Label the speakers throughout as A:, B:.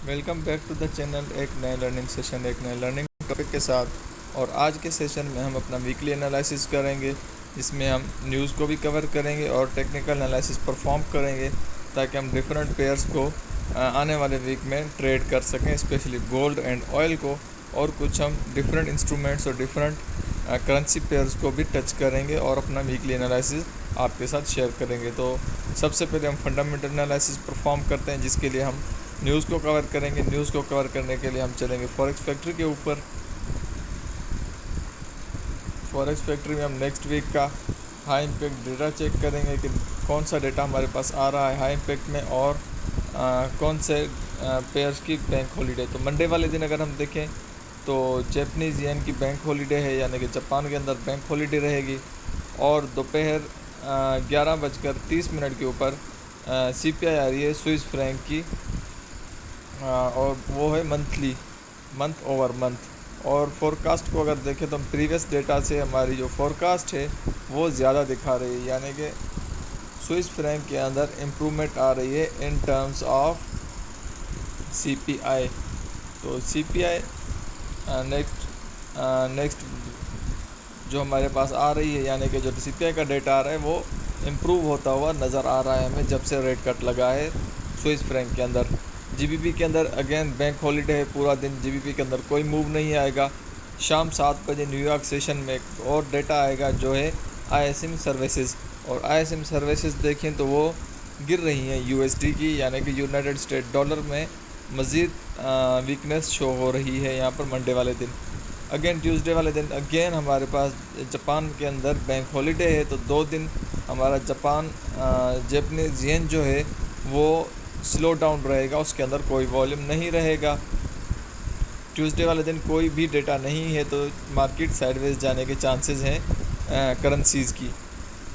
A: Welcome back to the channel. एक नए learning session, एक नए लर्निंग टॉपिक के साथ। और आज के सेशन में हम अपना वीकली एनालिसिस करेंगे, जिसमें हम न्यूज़ को भी कवर करेंगे और टेक्निकल एनालिसिस परफॉर्म करेंगे, ताकि हम डिफरेंट पेयर्स को आने वाले वीक में ट्रेड कर सकें, स्पेशली गोल्ड एंड ऑयल को। और कुछ हम डिफरेंट इंस्ट्रूमेंट्स और डिफरेंट करेंसी पेयर्स को भी टच करेंगे और अपना वीकली एनालिसिस आपके साथ शेयर करेंगे। तो सबसे पहले हम फंडामेंटल एनालिसिस परफॉर्म करते हैं, जिसके लिए हम न्यूज़ को कवर करेंगे। न्यूज़ को कवर करने के लिए हम चलेंगे फॉरेक्स फैक्ट्री के ऊपर। फॉरेक्स फैक्ट्री में हम नेक्स्ट वीक का हाई इम्पैक्ट डेटा चेक करेंगे कि कौन सा डेटा हमारे पास आ रहा है हाई इम्पैक्ट में, और कौन से पेयर्स की बैंक हॉलीडे। तो मंडे वाले दिन अगर हम देखें तो जैपनीज़ येन की बैंक हॉलीडे है, यानी कि जापान के अंदर बैंक हॉलीडे रहेगी। और दोपहर 11:30 के ऊपर CPI आ रही है स्विस फ्रैंक की, और वो है मंथ ओवर मंथ। और फोरकास्ट को अगर देखें तो हम प्रीवियस डेटा से हमारी जो फोरकास्ट है वो ज़्यादा दिखा रही है, यानी कि स्विस फ्रैंक के अंदर इम्प्रूवमेंट आ रही है इन टर्म्स ऑफ CPI। तो CPI नेक्स्ट जो हमारे पास आ रही है, यानी कि जो CPI का डेटा आ रहा है वो इम्प्रूव होता हुआ नज़र आ रहा है हमें, जब से रेट कट लगा है स्विस फ्रैंक के अंदर। GBP के अंदर अगेन बैंक हॉलीडे है, पूरा दिन GBP के अंदर कोई मूव नहीं आएगा। शाम 7 बजे न्यूयॉर्क सेशन में एक और डेटा आएगा जो है ISM सर्विसेज। और ISM सर्विसेज देखें तो वो गिर रही हैं USD की, यानी कि यूनाइटेड स्टेट डॉलर में मज़ीद वीकनेस शो हो रही है यहाँ पर मंडे वाले दिन। अगेन ट्यूसडे वाले दिन अगेन हमारे पास जापान के अंदर बैंक हॉलीडे है, तो 2 दिन हमारा जापानीज़ येन जो है वो स्लो डाउन रहेगा, उसके अंदर कोई वॉल्यूम नहीं रहेगा। ट्यूसडे वाले दिन कोई भी डेटा नहीं है, तो मार्केट साइडवेज जाने के चांसेस हैं करेंसीज़ की।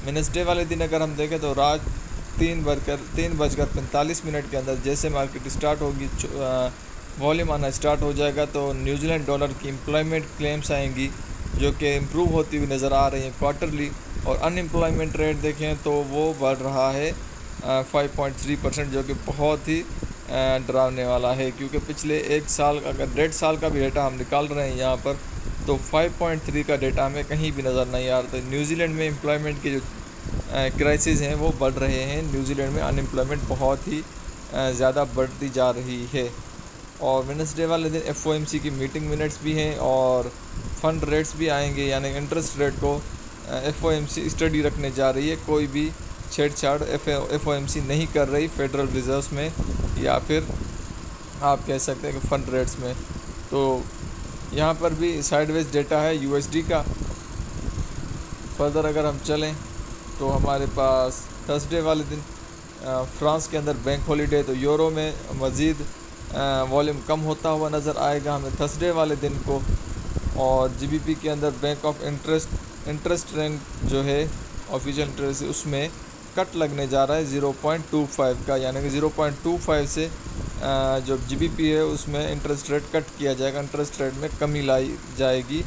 A: वेडनेसडे वाले दिन अगर हम देखें तो रात 3:45 के अंदर जैसे मार्केट स्टार्ट होगी, वॉल्यूम आना स्टार्ट हो जाएगा, तो न्यूजीलैंड डॉलर की एम्प्लॉयमेंट क्लेम्स आएंगी जो कि इम्प्रूव होती हुई नज़र आ रही हैं क्वार्टरली। और अनएम्प्लॉयमेंट रेट देखें तो वो बढ़ रहा है 5.3%, जो कि बहुत ही डरावने वाला है, क्योंकि पिछले एक साल अगर 1.5 साल का भी डेटा हम निकाल रहे हैं यहाँ पर, तो 5.3 का डेटा हमें कहीं भी नज़र नहीं आ रहा। तो न्यूजीलैंड में एम्प्लॉयमेंट के जो क्राइसिस हैं वो बढ़ रहे हैं। न्यूजीलैंड में अनएम्प्लॉयमेंट बहुत ही ज़्यादा बढ़ती जा रही है। और वेडनेसडे वाले दिन FOMC की मीटिंग मिनट्स भी हैं और फंड रेट्स भी आएंगे, यानी इंटरेस्ट रेट को FOMC स्टडी रखने जा रही है। कोई भी छेड़छाड़ FOMC नहीं कर रही फेडरल रिजर्व्स में, या फिर आप कह सकते हैं कि फंड रेट्स में। तो यहाँ पर भी साइडवेज डेटा है USD का। फर्दर अगर हम चलें तो हमारे पास थर्सडे वाले दिन फ्रांस के अंदर बैंक हॉलीडे, तो यूरो में मज़ीद वॉल्यूम कम होता हुआ नज़र आएगा हमें थर्सडे वाले दिन को। और GBP के अंदर बैंक ऑफ इंटरेस्ट रेट जो है ऑफिशियल इंटरेस्ट, उसमें कट लगने जा रहा है 0.25 का, यानी कि 0.25 से जो GBP है उसमें इंटरेस्ट रेट कट किया जाएगा, इंटरेस्ट रेट में कमी लाई जाएगी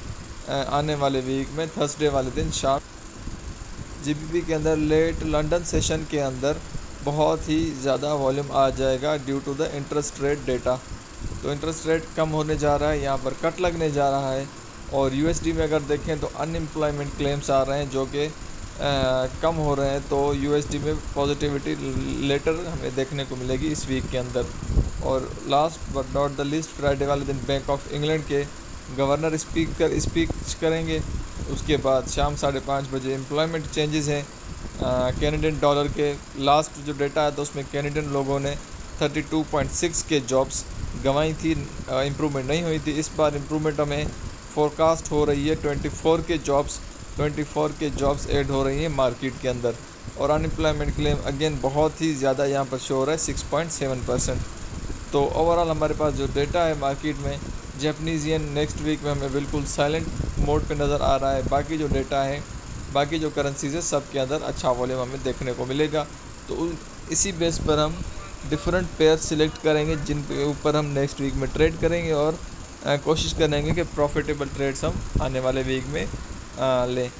A: आने वाले वीक में थर्सडे वाले दिन शाम। GBP के अंदर लेट लंदन सेशन के अंदर बहुत ही ज़्यादा वॉल्यूम आ जाएगा due to the interest rate data. तो इंटरेस्ट रेट कम होने जा रहा है, यहाँ पर कट लगने जा रहा है। और USD में अगर देखें तो अनएम्प्लॉयमेंट क्लेम्स आ रहे हैं जो कि कम हो रहे हैं, तो USD में पॉजिटिविटी लेटर हमें देखने को मिलेगी इस वीक के अंदर। और last but not the least Friday वाले दिन बैंक ऑफ इंग्लैंड के गवर्नर स्पीच करेंगे। उसके बाद शाम 5:30 बजे एम्प्लॉयमेंट चेंजेस हैं कैनेडियन डॉलर के। लास्ट जो डेटा है तो उसमें कैनेडियन लोगों ने 32.6 के जॉब्स गंवाई थी, इम्प्रूवमेंट नहीं हुई थी। इस बार इम्प्रूवमेंट हमें फोरकास्ट हो रही है, 24 के जॉब्स ऐड हो रही हैं मार्केट के अंदर। और अनएम्प्लॉयमेंट क्लेम अगेन बहुत ही ज़्यादा यहाँ पर शो हो रहा है 6.7%। तो ओवरऑल हमारे पास जो डेटा है मार्केट में, जापानीज़ येन नेक्स्ट वीक में हमें बिल्कुल साइलेंट मोड पे नज़र आ रहा है। बाकी जो डेटा है, बाकी जो करेंसीज है, सब के अंदर अच्छा वॉल्यूम हमें देखने को मिलेगा। तो इसी बेस पर हम डिफरेंट पेयर सिलेक्ट करेंगे जिन के ऊपर हम नेक्स्ट वीक में ट्रेड करेंगे, और कोशिश करेंगे कि प्रॉफिटेबल ट्रेड्स हम आने वाले वीक में लें।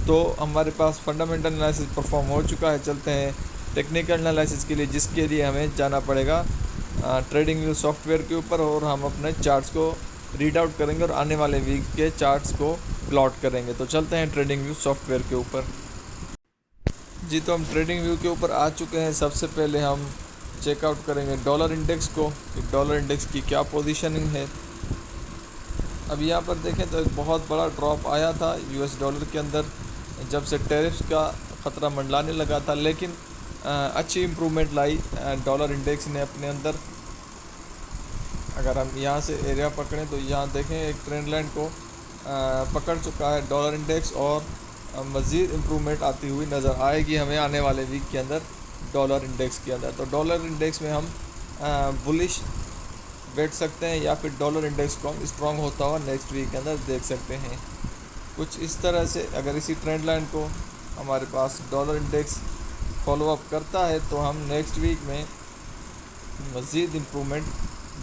A: तो हमारे पास फंडामेंटल एनालिसिस परफॉर्म हो चुका है। चलते हैं टेक्निकल एनालिसिस के लिए, जिसके लिए हमें जाना पड़ेगा ट्रेडिंग व्यू सॉफ्टवेयर के ऊपर और हम अपने चार्ट्स को रीड आउट करेंगे और आने वाले वीक के चार्ट्स को प्लॉट करेंगे। तो चलते हैं ट्रेडिंग व्यू सॉफ्टवेयर के ऊपर। जी, तो हम ट्रेडिंग व्यू के ऊपर आ चुके हैं। सबसे पहले हम चेकआउट करेंगे डॉलर इंडेक्स को कि डॉलर इंडेक्स की क्या पोजीशनिंग है। अब यहाँ पर देखें तो एक बहुत बड़ा ड्रॉप आया था यूएस डॉलर के अंदर जब से टैरिफ्स का ख़तरा मंडलाने लगा था, लेकिन अच्छी इम्प्रूवमेंट लाई डॉलर इंडेक्स ने अपने अंदर। अगर हम यहाँ से एरिया पकड़ें तो यहाँ देखें एक ट्रेंड लाइन को पकड़ चुका है डॉलर इंडेक्स और मज़ीद इम्प्रूवमेंट आती हुई नज़र आएगी हमें आने वाले वीक के अंदर डॉलर इंडेक्स के अंदर। तो डॉलर इंडेक्स में हम बुलिश बैठ सकते हैं या फिर डॉलर इंडेक्स को हम स्ट्रॉन्ग होता हुआ नेक्स्ट वीक के अंदर देख सकते हैं। कुछ इस तरह से अगर इसी ट्रेंड लाइन को हमारे पास डॉलर इंडेक्स फॉलो अप करता है तो हम नेक्स्ट वीक में मज़ीद इम्प्रूवमेंट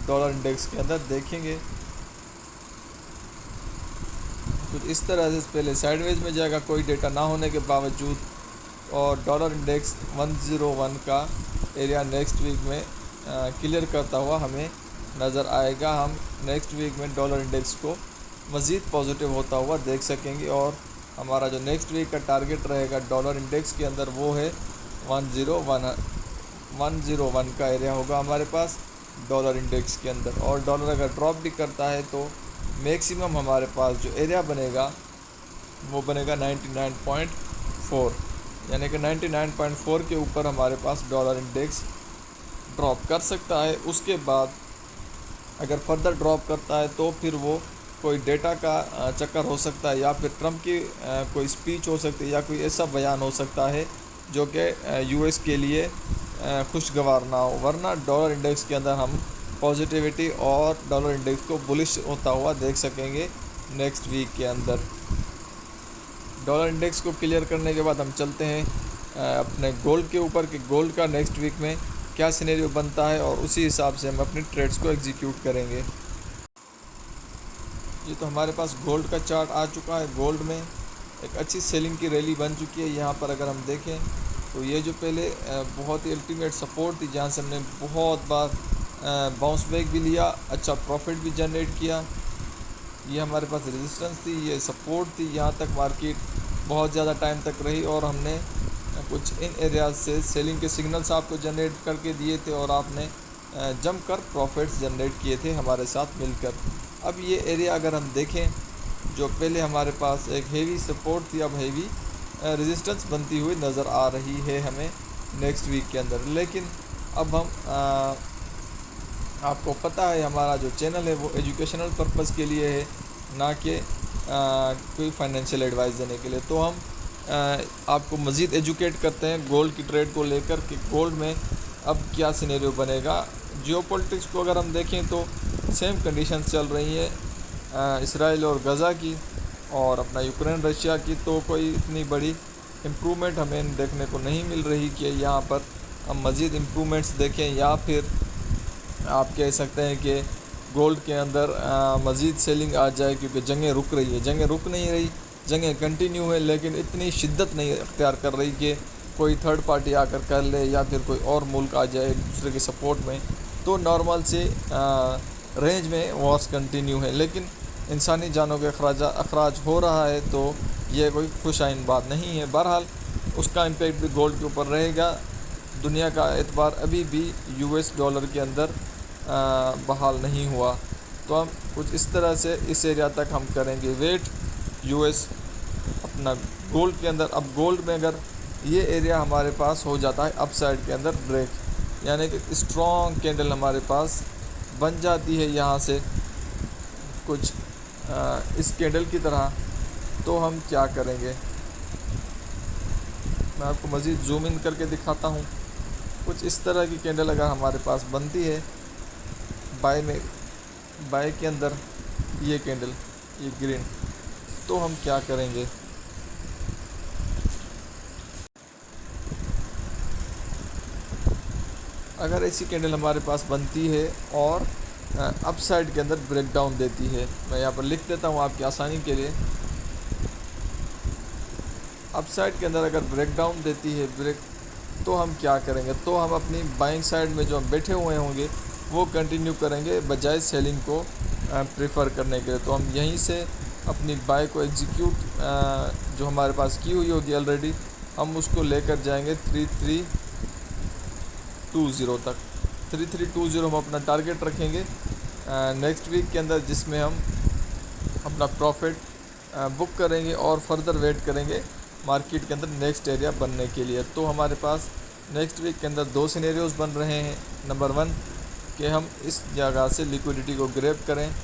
A: डॉलर इंडेक्स के अंदर देखेंगे। कुछ इस तरह से पहले साइडवेज में जाएगा कोई डेटा ना होने के बावजूद और डॉलर इंडेक्स 101 का एरिया नेक्स्ट वीक में क्लियर करता हुआ हमें नज़र आएगा। हम नेक्स्ट वीक में डॉलर इंडेक्स को मज़ीद पॉजिटिव होता हुआ देख सकेंगे और हमारा जो नेक्स्ट वीक का टारगेट रहेगा डॉलर इंडेक्स के अंदर वो है 101 का एरिया होगा हमारे पास डॉलर इंडेक्स के अंदर। और डॉलर अगर ड्रॉप भी करता है तो मैक्सिमम हमारे पास जो एरिया बनेगा वो बनेगा 99.4, यानी कि 99.4 के ऊपर हमारे पास डॉलर इंडेक्स ड्रॉप कर सकता है। उसके बाद अगर फर्दर ड्रॉप करता है तो फिर वो कोई डेटा का चक्कर हो सकता है या फिर ट्रम्प की कोई स्पीच हो सकती है या कोई ऐसा बयान हो सकता है जो कि यूएस के लिए खुशगवार ना हो, वरना डॉलर इंडेक्स के अंदर हम पॉजिटिविटी और डॉलर इंडेक्स को बुलिश होता हुआ देख सकेंगे नेक्स्ट वीक के अंदर। डॉलर इंडेक्स को क्लियर करने के बाद हम चलते हैं अपने गोल्ड के ऊपर कि गोल्ड का नेक्स्ट वीक में क्या सिनेरियो बनता है और उसी हिसाब से हम अपनी ट्रेड्स को एग्जीक्यूट करेंगे। ये तो हमारे पास गोल्ड का चार्ट आ चुका है। गोल्ड में एक अच्छी सेलिंग की रैली बन चुकी है। यहाँ पर अगर हम देखें तो ये जो पहले बहुत ही अल्टीमेट सपोर्ट थी जहाँ से हमने बहुत बार बाउंस बैक भी लिया, अच्छा प्रॉफिट भी जनरेट किया। ये हमारे पास रेजिस्टेंस थी, ये सपोर्ट थी। यहाँ तक मार्केट बहुत ज़्यादा टाइम तक रही और हमने कुछ इन एरियाज से सेलिंग के सिग्नल्स आपको जनरेट करके दिए थे और आपने जमकर प्रॉफिट्स जनरेट किए थे हमारे साथ मिलकर। अब ये एरिया अगर हम देखें जो पहले हमारे पास एक हेवी सपोर्ट थी, अब हेवी रेजिस्टेंस बनती हुई नज़र आ रही है हमें नेक्स्ट वीक के अंदर। लेकिन अब हम आपको पता है हमारा जो चैनल है वो एजुकेशनल पर्पस के लिए है, ना कि कोई फाइनेंशियल एडवाइस देने के लिए। तो हम आपको मज़ीद एजुकेट करते हैं गोल्ड की ट्रेड को लेकर कि गोल्ड में अब क्या सिनेरियो बनेगा। जियोपॉलिटिक्स को अगर हम देखें तो सेम कंडीशन चल रही है इसराइल और गज़ा की और अपना यूक्रेन रशिया की। तो कोई इतनी बड़ी इम्प्रूवमेंट हमें देखने को नहीं मिल रही कि यहाँ पर हम मज़ीद इम्प्रूवमेंट्स देखें, या फिर आप कह सकते हैं कि गोल्ड के अंदर मज़ीद सेलिंग आ जाए, क्योंकि जंगें रुक रही है। जंगें रुक नहीं रही, जंगें कंटिन्यू है, लेकिन इतनी शिद्दत नहीं अख्तियार कर रही कि कोई थर्ड पार्टी आकर कर ले या फिर कोई और मुल्क आ जाए एक दूसरे के सपोर्ट में। तो नॉर्मल से रेंज में वॉर्स कंटिन्यू है, लेकिन इंसानी जानों के अखराज हो रहा है, तो ये कोई खुशाइन बात नहीं है। बहरहाल उसका इम्पेक्ट भी गोल्ड के ऊपर रहेगा। दुनिया का एतबार अभी भी यूएस डॉलर के अंदर बहाल नहीं हुआ। तो हम कुछ इस तरह से इस एरिया तक हम करेंगे वेट यूएस अपना गोल्ड के अंदर। अब गोल्ड में अगर ये एरिया हमारे पास हो जाता है अपसाइड के अंदर ब्रेक, यानी कि स्ट्रॉन्ग कैंडल हमारे पास बन जाती है यहाँ से कुछ इस कैंडल की तरह, तो हम क्या करेंगे मैं आपको मज़ीद जूम इन करके दिखाता हूँ। कुछ इस तरह की कैंडल अगर हमारे पास बनती है बाय के अंदर ये कैंडल, ये ग्रीन, तो हम क्या करेंगे। अगर ऐसी कैंडल हमारे पास बनती है और अपसाइड के अंदर ब्रेक डाउन देती है, मैं यहाँ पर लिख देता हूँ आपकी आसानी के लिए। अपसाइड के अंदर अगर ब्रेक डाउन देती है तो हम क्या करेंगे। तो हम अपनी बाइंग साइड में जो हम बैठे हुए होंगे वो कंटिन्यू करेंगे बजाय सेलिंग को प्रेफर करने के लिए। तो हम यहीं से अपनी बाय को एग्जीक्यूट जो हमारे पास की हुई होगी ऑलरेडी, हम उसको लेकर जाएंगे 3320 तक। 3320 हम अपना टारगेट रखेंगे नेक्स्ट वीक के अंदर, जिसमें हम अपना प्रॉफिट बुक करेंगे और फर्दर वेट करेंगे मार्केट के अंदर नेक्स्ट एरिया बनने के लिए। तो हमारे पास नेक्स्ट वीक के अंदर 2 सिनेरियोज़ बन रहे हैं। नंबर 1 कि हम इस जगह से लिक्विडिटी को ग्रैब करें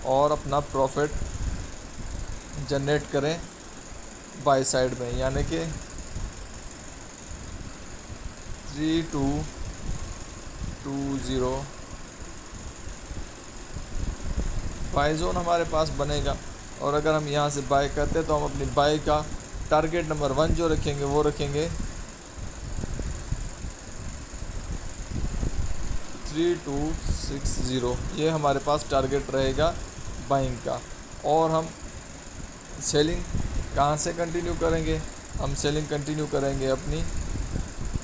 A: और अपना प्रॉफिट जनरेट करें बाय साइड में, यानी कि 3220 बाय जोन हमारे पास बनेगा। और अगर हम यहाँ से बाय करते हैं तो हम अपनी बाय का टारगेट नंबर 1 जो रखेंगे वो रखेंगे 3260। ये हमारे पास टारगेट रहेगा बाइंग का। और हम सेलिंग कहाँ से कंटिन्यू करेंगे? हम सेलिंग कंटिन्यू करेंगे अपनी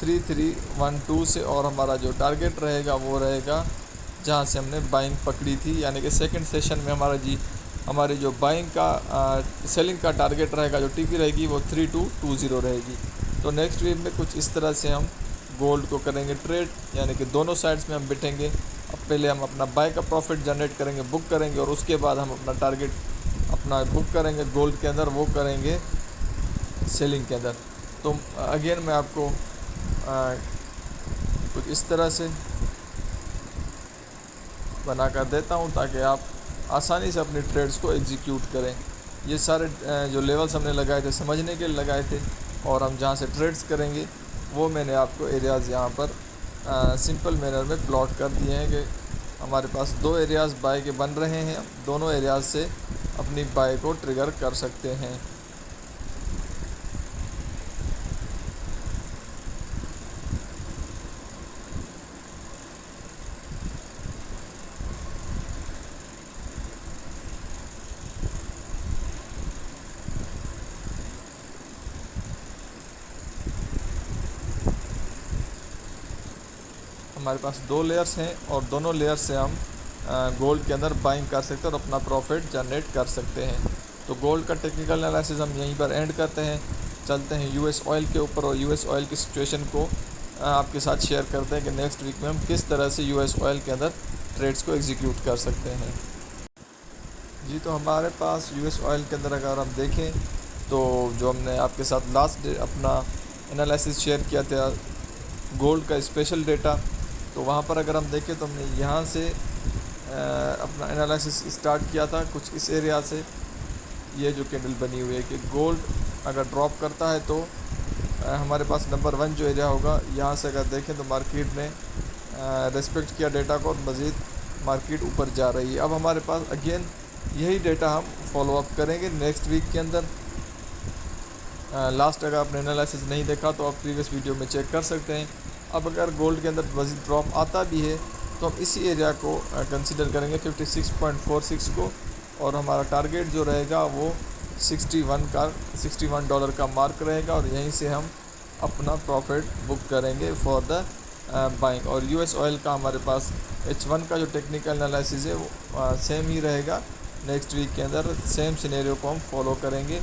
A: 3312 से, और हमारा जो टारगेट रहेगा वो रहेगा जहाँ से हमने बाइंग पकड़ी थी, यानी कि सेकंड सेशन में हमारी जो बाइंग का सेलिंग का टारगेट रहेगा, जो टीपी रहेगी वो 3220 रहेगी। तो नेक्स्ट वीक में कुछ इस तरह से हम गोल्ड को करेंगे ट्रेड, यानी कि दोनों साइड्स में हम बिठेंगे। अब पहले हम अपना बाय का प्रॉफिट जनरेट करेंगे, बुक करेंगे, और उसके बाद हम अपना टारगेट अपना बुक करेंगे गोल्ड के अंदर, वो करेंगे सेलिंग के अंदर। तो अगेन मैं आपको कुछ इस तरह से बना कर देता हूँ ताकि आप आसानी से अपने ट्रेड्स को एग्जीक्यूट करें। ये सारे जो लेवल्स हमने लगाए थे समझने के लिए लगाए थे, और हम जहाँ से ट्रेड्स करेंगे वो मैंने आपको एरियाज़ यहाँ पर सिंपल मैनर में प्लॉट कर दिए हैं कि हमारे पास 2 एरियाज़ बाय के बन रहे हैं। दोनों एरियाज़ से अपनी बाय को ट्रिगर कर सकते हैं। हमारे पास 2 लेयर्स हैं और दोनों लेयर्स से हम गोल्ड के अंदर बाइंग कर सकते हैं और अपना प्रॉफिट जनरेट कर सकते हैं। तो गोल्ड का टेक्निकल एनालिसिस हम यहीं पर एंड करते हैं। चलते हैं यूएस ऑयल के ऊपर, और यूएस ऑयल की सिचुएशन को आपके साथ शेयर करते हैं कि नेक्स्ट वीक में हम किस तरह से यूएस ऑयल के अंदर ट्रेड्स को एग्जीक्यूट कर सकते हैं। जी, तो हमारे पास यूएस ऑयल के अंदर अगर हम देखें तो जो हमने आपके साथ लास्ट डे अपना एनालिसिस शेयर किया था गोल्ड का स्पेशल डेटा, तो वहाँ पर अगर हम देखें तो हमने यहाँ से अपना एनालिसिस स्टार्ट किया था कुछ इस एरिया से। ये जो कैंडल बनी हुई है कि गोल्ड अगर ड्रॉप करता है तो हमारे पास नंबर 1 जो एरिया होगा, यहाँ से अगर देखें तो मार्केट ने रेस्पेक्ट किया डेटा को और मज़ीद मार्केट ऊपर जा रही है। अब हमारे पास अगेन यही डेटा हम फॉलो अप करेंगे नेक्स्ट वीक के अंदर। लास्ट अगर आपने एनालिसिस नहीं देखा तो आप प्रीवियस वीडियो में चेक कर सकते हैं। अब अगर गोल्ड के अंदर मज़ीद ड्रॉप आता भी है तो हम इसी एरिया को कंसीडर करेंगे 56.46 को, और हमारा टारगेट जो रहेगा वो $61 का मार्क रहेगा, और यहीं से हम अपना प्रॉफिट बुक करेंगे फॉर द बाइंग। और यूएस ऑयल का हमारे पास H1 का जो टेक्निकल एनालिसिस है वो सेम ही रहेगा। नेक्स्ट वीक के अंदर सेम सिनेरियो को हम फॉलो करेंगे।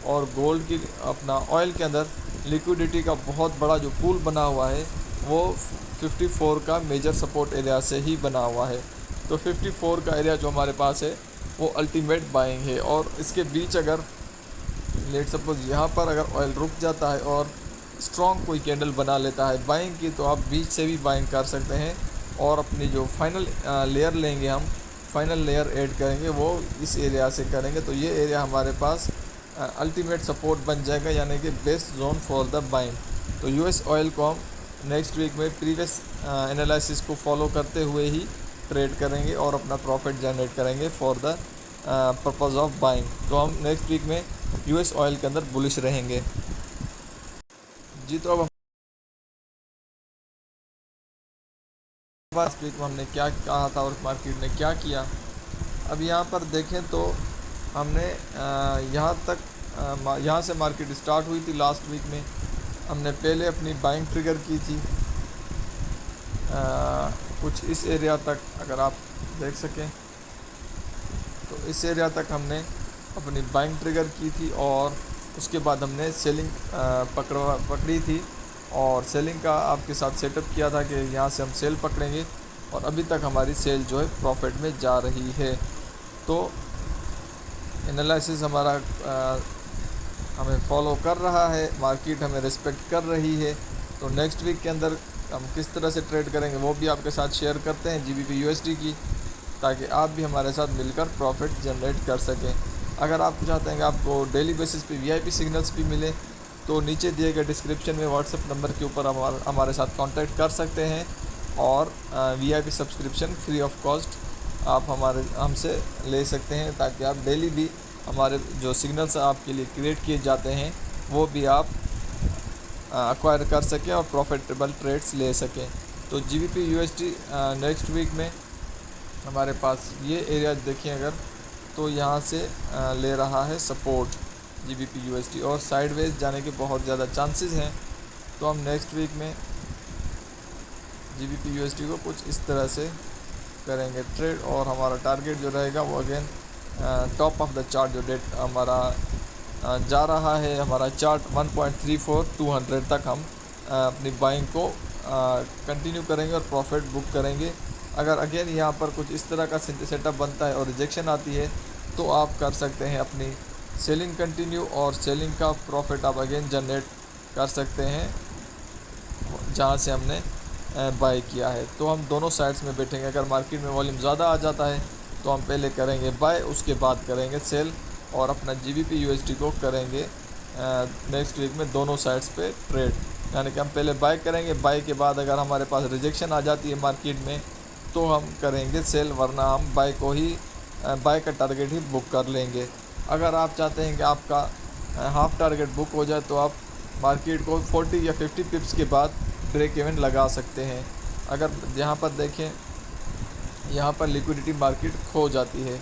A: और गोल्ड की अपना ऑयल के अंदर लिक्विडिटी का बहुत बड़ा जो पूल बना हुआ है वो 54 का मेजर सपोर्ट एरिया से ही बना हुआ है। तो 54 का एरिया जो हमारे पास है वो अल्टीमेट बाइंग है, और इसके बीच अगर लेट सपोज यहाँ पर अगर ऑयल रुक जाता है और स्ट्रॉन्ग कोई कैंडल बना लेता है बाइंग की, तो आप बीच से भी बाइंग कर सकते हैं। और अपनी जो फाइनल लेयर लेंगे, हम फाइनल लेयर ऐड करेंगे वो इस एरिया से करेंगे। तो ये एरिया हमारे पास अल्टीमेट सपोर्ट बन जाएगा, यानी कि west zone for the buying. तो यूएस ऑयल को हम नेक्स्ट वीक में प्रीवियस एनालिसिस को फॉलो करते हुए ही ट्रेड करेंगे और अपना प्रॉफिट जनरेट करेंगे for the purpose of buying. तो हम नेक्स्ट वीक में यूएस ऑयल के अंदर बुलिश रहेंगे। जी, तो अब लास्ट वीक में हमने क्या कहा था और मार्केट ने क्या किया। अब यहाँ पर देखें तो हमने यहाँ से मार्केट स्टार्ट हुई थी लास्ट वीक में। हमने पहले अपनी बाइंग ट्रिगर की थी कुछ इस एरिया तक अगर आप देख सकें तो इस एरिया तक हमने अपनी बाइंग ट्रिगर की थी और उसके बाद हमने सेलिंग पकड़ी थी और सेलिंग का आपके साथ सेटअप किया था कि यहाँ से हम सेल पकड़ेंगे और अभी तक हमारी सेल जो है प्रॉफिट में जा रही है। तो एनालिसिस हमारा हमें फॉलो कर रहा है, मार्केट हमें रिस्पेक्ट कर रही है। तो नेक्स्ट वीक के अंदर हम किस तरह से ट्रेड करेंगे वो भी आपके साथ शेयर करते हैं GBP USD की, ताकि आप भी हमारे साथ मिलकर प्रॉफिट जनरेट कर सकें। अगर आप चाहते हैं कि आपको डेली बेसिस पे VIP सिग्नल्स भी मिले तो नीचे दिए गए डिस्क्रिप्शन में व्हाट्सएप नंबर के ऊपर हमारे साथ कांटेक्ट कर सकते हैं और VIP subscription free of cost आप हमसे ले सकते हैं, ताकि आप डेली भी हमारे जो सिग्नल्स आपके लिए क्रिएट किए जाते हैं वो भी आप एक्वायर कर सकें और प्रॉफिटेबल ट्रेड्स ले सकें। तो GBP USD नेक्स्ट वीक में हमारे पास ये एरिया देखें अगर तो यहाँ से ले रहा है सपोर्ट GBP USD और साइडवेज जाने के बहुत ज़्यादा चांसेस हैं। तो हम नेक्स्ट वीक में GBP USD को कुछ इस तरह से करेंगे ट्रेड और हमारा टारगेट जो रहेगा वो again top of the chart जो डेट हमारा जा रहा है, हमारा चार्ट 1.34-200 तक हम अपनी बाइंग को कंटिन्यू करेंगे और प्रॉफिट बुक करेंगे। अगर अगेन यहाँ पर कुछ इस तरह का सेटअप बनता है और रिजेक्शन आती है तो आप कर सकते हैं अपनी सेलिंग कंटिन्यू और सेलिंग का प्रॉफिट आप अगेन जनरेट कर सकते हैं जहाँ से हमने बाई किया है। तो हम दोनों साइड्स में बैठेंगे। अगर मार्केट में वॉल्यूम ज़्यादा आ जाता है तो हम पहले करेंगे बाय, उसके बाद करेंगे सेल और अपना GBP USD को करेंगे नेक्स्ट वीक में दोनों साइड्स पे ट्रेड। यानी कि हम पहले बाय करेंगे, बाय के बाद अगर हमारे पास रिजेक्शन आ जाती है मार्केट में तो हम करेंगे सेल, वरना हम बाय को ही बाय का टारगेट ही बुक कर लेंगे। अगर आप चाहते हैं कि आपका हाफ़ टारगेट बुक हो जाए तो आप मार्केट को 40 या 50 पिप्स के बाद ब्रेक इवन लगा सकते हैं। अगर यहाँ पर देखें यहाँ पर लिक्विडिटी मार्केट खो जाती है,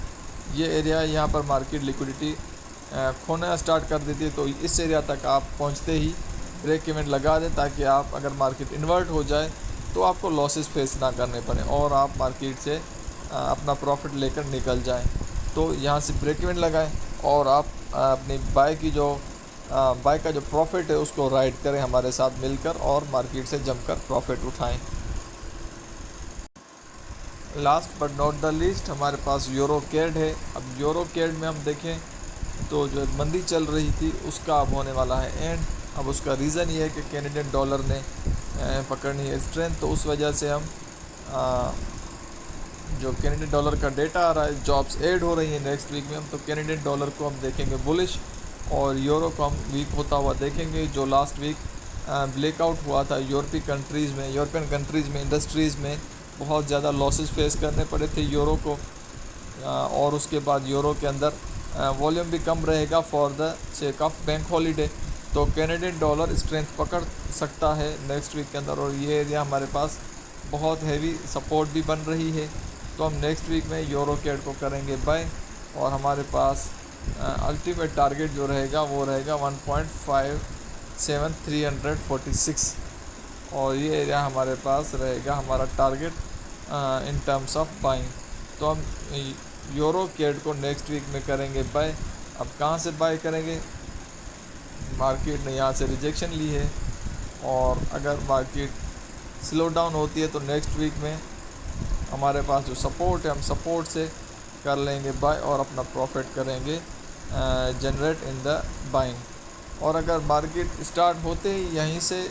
A: ये एरिया यहाँ पर मार्केट लिक्विडिटी खोना स्टार्ट कर देती है, तो इस एरिया तक आप पहुँचते ही ब्रेक इवन लगा दें, ताकि आप अगर मार्केट इन्वर्ट हो जाए तो आपको लॉसेस फेस ना करने पड़े और आप मार्केट से अपना प्रॉफिट लेकर निकल जाएं। तो यहाँ से ब्रेक इवन लगाएं और आप अपनी बाय का जो प्रॉफिट है उसको राइड करें हमारे साथ मिलकर और मार्केट से जमकर प्रॉफिट उठाएं। Last but not the least हमारे पास यूरो कैड है। अब यूरो कैड में हम देखें तो जो मंदी चल रही थी उसका अब होने वाला है एंड। अब उसका रीज़न ये है कि कैनेडियन डॉलर ने पकड़नी है स्ट्रेंथ, तो उस वजह से हम जो कैनेडियन डॉलर का डेटा आ रहा है, जॉब्स ऐड हो रही हैं नेक्स्ट वीक में हम, तो कैनेडियन डॉलर को हम देखेंगे बुलिश और यूरो को हम वीक होता हुआ देखेंगे। जो लास्ट वीक ब्रेकआउट हुआ था यूरोपियन कंट्रीज़ में इंडस्ट्रीज़ में बहुत ज़्यादा लॉसेस फेस करने पड़े थे यूरो को, और उसके बाद यूरो के अंदर वॉल्यूम भी कम रहेगा for the sake of bank holiday. तो कैनेडियन डॉलर स्ट्रेंथ पकड़ सकता है नेक्स्ट वीक के अंदर और ये एरिया हमारे पास बहुत हैवी सपोर्ट भी बन रही है। तो हम नेक्स्ट वीक में यूरो कैड को करेंगे बाय और हमारे पास अल्टीमेट टारगेट जो रहेगा वो रहेगा 1.57346 और ये एरिया हमारे पास रहेगा हमारा target in terms of buying. तो हम यूरो कैड को नेक्स्ट वीक में करेंगे बाय। अब कहाँ से बाय करेंगे, मार्केट ने यहाँ से रिजेक्शन ली है और अगर मार्केट स्लो डाउन होती है तो नेक्स्ट वीक में हमारे पास जो सपोर्ट है हम सपोर्ट से कर लेंगे बाय और अपना प्रॉफिट करेंगे जनरेट इन द बाइंग। और अगर मार्केट स्टार्ट होते ही यहीं से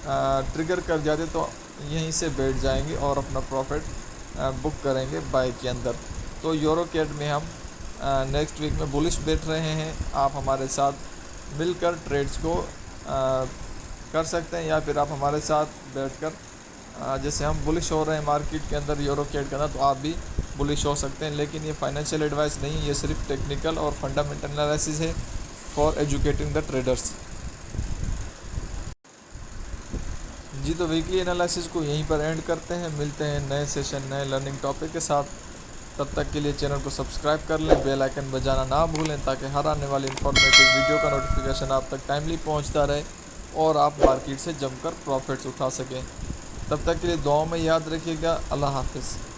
A: ट्रिगर कर जाते तो यहीं से बैठ जाएंगे और अपना प्रॉफिट बुक करेंगे बाय के अंदर। तो यूरो कैड में हम नेक्स्ट वीक में बुलिश बैठ रहे हैं। आप हमारे साथ मिलकर ट्रेड्स को कर सकते हैं या फिर आप हमारे साथ बैठकर जैसे हम बुलिश हो रहे हैं मार्केट के अंदर यूरो कैड के अंदर तो आप भी बुलिश हो सकते हैं। लेकिन ये फाइनेंशियल एडवाइस नहीं है, ये सिर्फ टेक्निकल और फंडामेंटल एनालिसिस है फॉर एजुकेटिंग द ट्रेडर्स। जी तो वीकली एनालिसिस को यहीं पर एंड करते हैं, मिलते हैं नए सेशन नए लर्निंग टॉपिक के साथ। तब तक के लिए चैनल को सब्सक्राइब कर लें, बेल आइकन बजाना ना भूलें ताकि हर आने वाली इन्फॉर्मेटिव वीडियो का नोटिफिकेशन आप तक टाइमली पहुंचता रहे और आप मार्केट से जमकर प्रॉफिट्स उठा सकें। तब तक के लिए दुआओं में याद रखिएगा। अल्लाह हाफ़िज़।